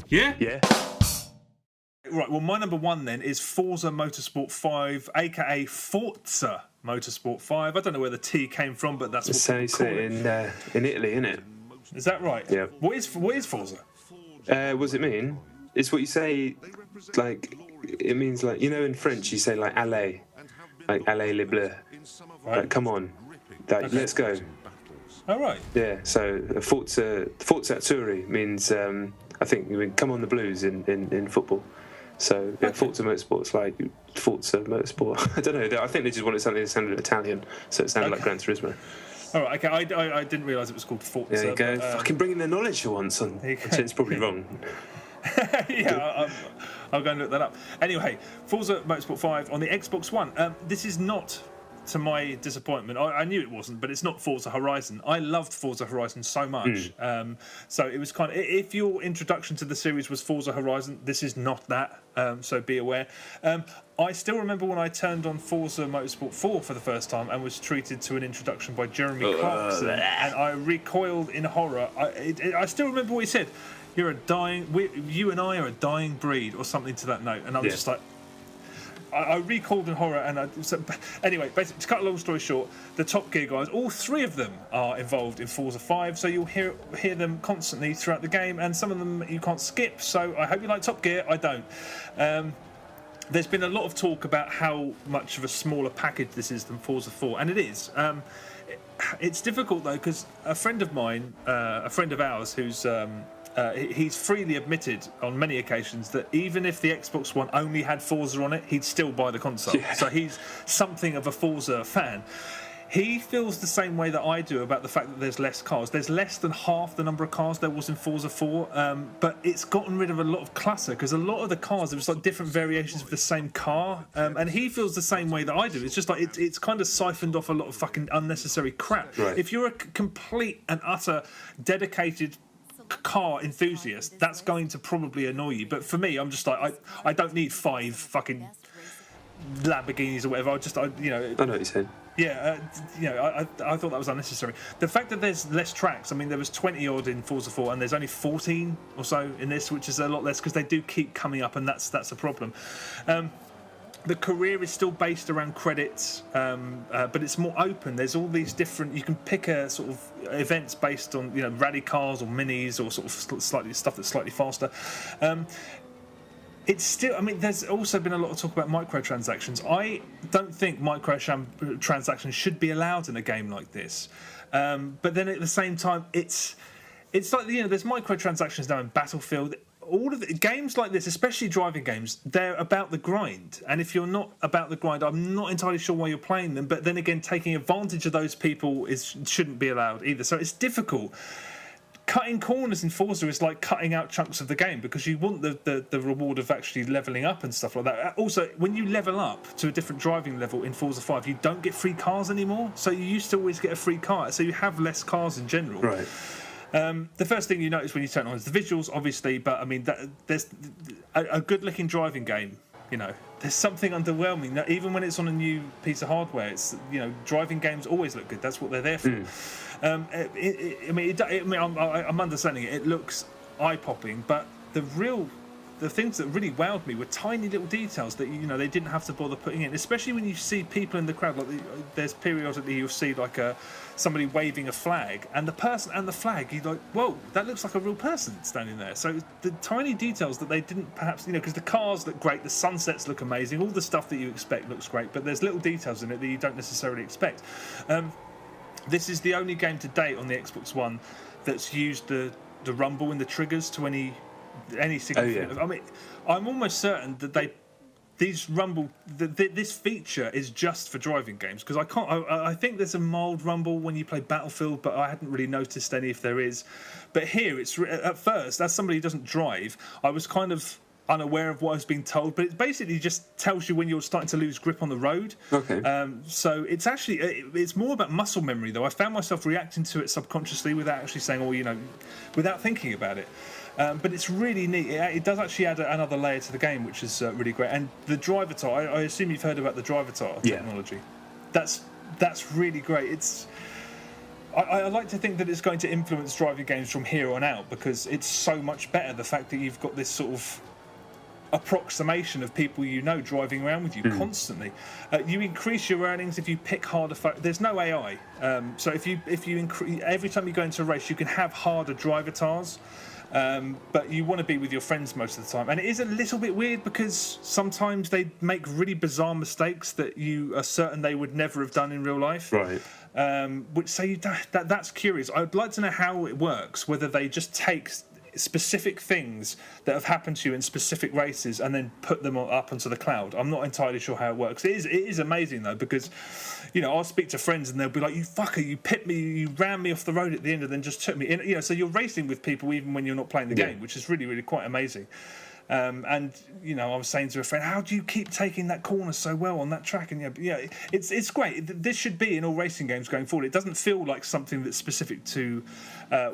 Yeah? Yeah. Right, well, my number one then is Forza Motorsport 5, a.k.a. Forza Motorsport 5. I don't know where the T came from, but that's what They say it in Italy, isn't it? Is that right? Yeah. What is Forza? What does it mean? It's what you say, like, it means, like, you know, in French you say, like, allez. Like, allez le bleu. Right. Like, come on. Like, let's go. Oh, right. Yeah, so Forza Azzurri means, I think, you mean come on the blues in football. So, yeah, Forza Motorsport's like Forza Motorsport. I don't know, I think they just wanted something that sounded Italian, so it sounded like Gran Turismo. All right, okay, I didn't realise it was called Forza. There you go, but, fucking bringing their knowledge for once. It's probably wrong. Yeah, I'll go and look that up. Anyway, Forza Motorsport 5 on the Xbox One. This is not, to my disappointment, I knew it wasn't, but it's not Forza Horizon. I loved Forza Horizon so much. So it was kind of, if your introduction to the series was Forza Horizon, this is not that, so be aware. I still remember when I turned on Forza Motorsport 4 for the first time and was treated to an introduction by Jeremy Clarkson, and I recoiled in horror. I still remember what he said. You and I are a dying breed, or something to that note. And I was just like, I recoiled in horror. And anyway, basically, to cut a long story short, the Top Gear guys, all three of them are involved in Forza 5, so you'll hear them constantly throughout the game, and some of them you can't skip. So I hope you like Top Gear. I don't. There's been a lot of talk about how much of a smaller package this is than Forza 4, and it is. It's difficult though, because a friend of mine, a friend of ours, who's he's freely admitted on many occasions that even if the Xbox One only had Forza on it, he'd still buy the console. Yeah. So he's something of a Forza fan. He feels the same way that I do about the fact that there's less cars. There's less than half the number of cars there was in Forza 4, but it's gotten rid of a lot of clutter, because a lot of the cars, there was like different variations of the same car, and he feels the same way that I do. It's just like it's kind of siphoned off a lot of fucking unnecessary crap. Right. If you're a complete and utter dedicated car enthusiast, that's going to probably annoy you. But for me, I'm just like, I don't need 5 fucking Lamborghinis or whatever. I know what you're saying. Yeah, I thought that was unnecessary. The fact that there's less tracks, I mean, there was 20 odd in Forza 4, and there's only 14 or so in this, which is a lot less, because they do keep coming up, and that's a problem. The career is still based around credits, but it's more open. There's all these different. You can pick a sort of events based on rally cars or minis or sort of slightly stuff that's slightly faster. It's still. I mean, there's also been a lot of talk about microtransactions. I don't think microtransactions should be allowed in a game like this. But then at the same time, it's like there's microtransactions now in Battlefield. All of the games like this, especially driving games, they're about the grind. And if you're not about the grind, I'm not entirely sure why you're playing them. But then again, taking advantage of those people shouldn't be allowed either. So it's difficult. Cutting corners in Forza is like cutting out chunks of the game, because you want the reward of actually levelling up and stuff like that. Also, when you level up to a different driving level in Forza 5, you don't get free cars anymore. So you used to always get a free car. So you have less cars in general. Right. The first thing you notice when you turn it on is the visuals, obviously, but I mean, there's a good-looking driving game. There's something underwhelming that even when it's on a new piece of hardware, it's driving games always look good. That's what they're there for. I'm understanding it. It looks eye-popping, but the things that really wowed me were tiny little details that they didn't have to bother putting in, especially when you see people in the crowd. Like there's periodically you'll see like somebody waving a flag, and the person and the flag, you're like, whoa, that looks like a real person standing there. So the tiny details that they didn't perhaps, because the cars look great, the sunsets look amazing, all the stuff that you expect looks great, but there's little details in it that you don't necessarily expect. This is the only game to date on the Xbox One that's used the rumble in the triggers to any significant. Oh, yeah. I mean, I'm almost certain that this feature is just for driving games, because I think there's a mild rumble when you play Battlefield, but I hadn't really noticed any if there is. But here, it's at first, as somebody who doesn't drive, I was kind of unaware of what I was being told, but it basically just tells you when you're starting to lose grip on the road. Okay. So it's actually it's more about muscle memory, though. I found myself reacting to it subconsciously without actually saying, without thinking about it. But it's really neat. It does actually add another layer to the game, which is really great. And the drivatar, I assume you've heard about the drivatar technology. That's really great. I like to think that it's going to influence driving games from here on out, because it's so much better, the fact that you've got this sort of approximation of people you know driving around with you constantly. You increase your earnings if you pick harder. There's no AI, so if you every time you go into a race, you can have harder driver tars. But you want to be with your friends most of the time, and it is a little bit weird because sometimes they make really bizarre mistakes that you are certain they would never have done in real life. Right. Which say that's curious. I'd like to know how it works. Whether they just take specific things that have happened to you in specific races and then put them up onto the cloud. I'm not entirely sure how it works. It is amazing though, because I'll speak to friends and they'll be like, "You fucker, you pipped me, you ran me off the road at the end and then just took me in." So you're racing with people even when you're not playing the game, which is really, really quite amazing. And I was saying to a friend, "How do you keep taking that corner so well on that track?" And it's great. This should be in all racing games going forward. It doesn't feel like something that's specific to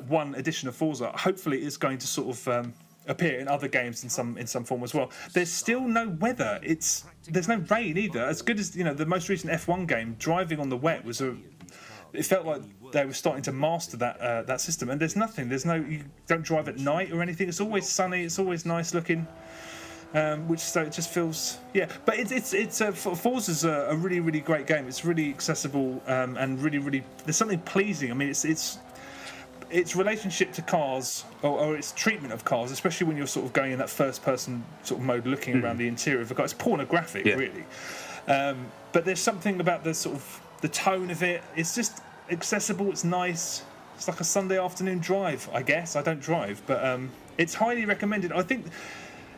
one edition of Forza. Hopefully, it's going to sort of appear in other games in some form as well. There's still no weather. There's no rain either. As good as the most recent F1 game, driving on the wet it felt like they were starting to master that system. And there's nothing. You don't drive at night or anything. It's always sunny. It's always nice looking. So it just feels But Forza's a really, really great game. It's really accessible and really, really. There's something pleasing. I mean, its relationship to cars or its treatment of cars, especially when you're sort of going in that first-person sort of mode, looking around the interior of a car. It's pornographic, really. But there's something about the sort of the tone of it. It's just accessible. It's nice. It's like a Sunday afternoon drive, I guess. I don't drive, but it's highly recommended. I think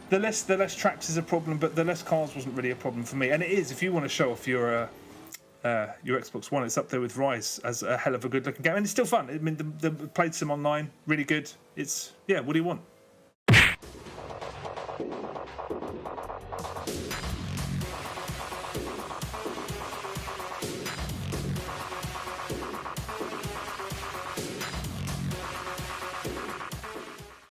the less tracks is a problem, but the less cars wasn't really a problem for me. And it is, if you want to show off your Xbox One, it's up there with Rise as a hell of a good looking game, and it's still fun. I mean, the played sim online, really good. What do you want?